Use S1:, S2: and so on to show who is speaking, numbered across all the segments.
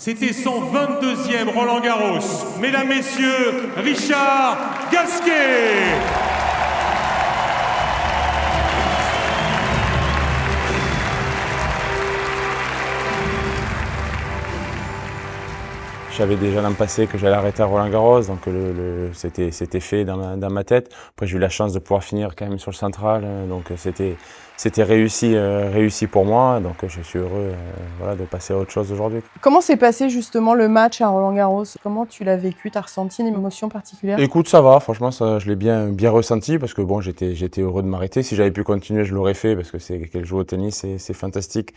S1: C'était son 22e Roland-Garros. Mesdames, Messieurs, Richard Gasquet.
S2: Je savais déjà l'an passé que j'allais arrêter à Roland-Garros, donc c'était fait dans ma tête. Après j'ai eu la chance de pouvoir finir quand même sur le central, donc c'était réussi pour moi, donc je suis heureux voilà, de passer à autre chose aujourd'hui.
S3: Comment s'est passé justement le match à Roland-Garros? Comment tu l'as vécu? Tu as ressenti une émotion particulière?
S2: Écoute, ça va, franchement ça, je l'ai bien ressenti parce que bon, j'étais heureux de m'arrêter. Si j'avais pu continuer, je l'aurais fait parce que qu'elle joue au tennis, c'est fantastique.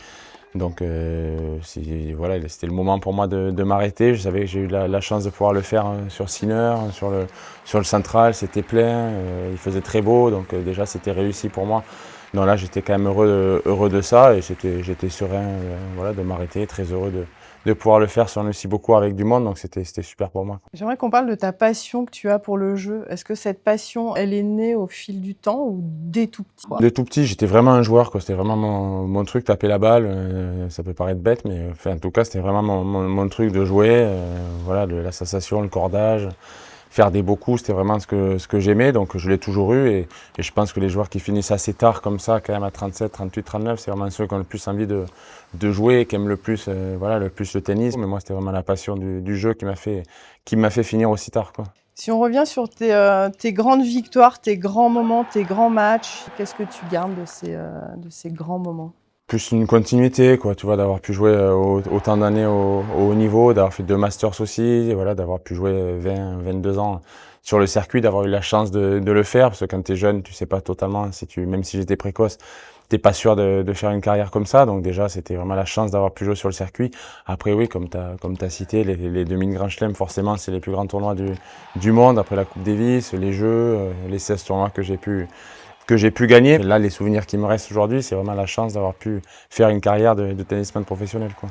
S2: Donc voilà, c'était le moment pour moi de m'arrêter. Je savais que j'ai eu la chance de pouvoir le faire sur Sinner, sur le central, c'était plein, il faisait très beau, donc déjà c'était réussi pour moi. Donc là j'étais quand même heureux de ça et j'étais serein voilà, de m'arrêter, très heureux de pouvoir le faire sur un aussi beau court avec du monde, donc c'était super pour moi.
S3: J'aimerais qu'on parle de ta passion que tu as pour le jeu. Est-ce que cette passion, elle est née au fil du temps ou dès tout petit?
S2: Dès tout petit, j'étais vraiment un joueur, quoi. C'était vraiment mon truc, taper la balle. Ça peut paraître bête, mais en tout cas, c'était vraiment mon truc de jouer. Voilà, la sensation, le cordage, faire des beaux coups, c'était vraiment ce que j'aimais. Donc je l'ai toujours eu et je pense que les joueurs qui finissent assez tard comme ça, quand même à 37, 38, 39, c'est vraiment ceux qui ont le plus envie de jouer, qui aiment le plus, voilà, le plus le tennis. Mais moi, c'était vraiment la passion du jeu qui m'a fait finir aussi tard, quoi.
S3: Si on revient sur tes grandes victoires, tes grands moments, tes grands matchs, qu'est-ce que tu gardes de ces grands moments?
S2: Plus une continuité, quoi, tu vois, d'avoir pu jouer autant d'années au haut niveau, d'avoir fait 2 Masters aussi, voilà, d'avoir pu jouer 22 ans sur le circuit, d'avoir eu la chance de le faire, parce que quand tu es jeune, tu sais pas totalement, même si j'étais précoce, t'es pas sûr de faire une carrière comme ça, donc déjà c'était vraiment la chance d'avoir pu jouer sur le circuit. Après oui, comme t'as cité, les 2000 Grand Chelem, forcément c'est les plus grands tournois du monde, après la Coupe Davis, les Jeux, les 16 tournois que j'ai pu gagner. Là, les souvenirs qui me restent aujourd'hui, c'est vraiment la chance d'avoir pu faire une carrière de tennisman professionnel, quoi.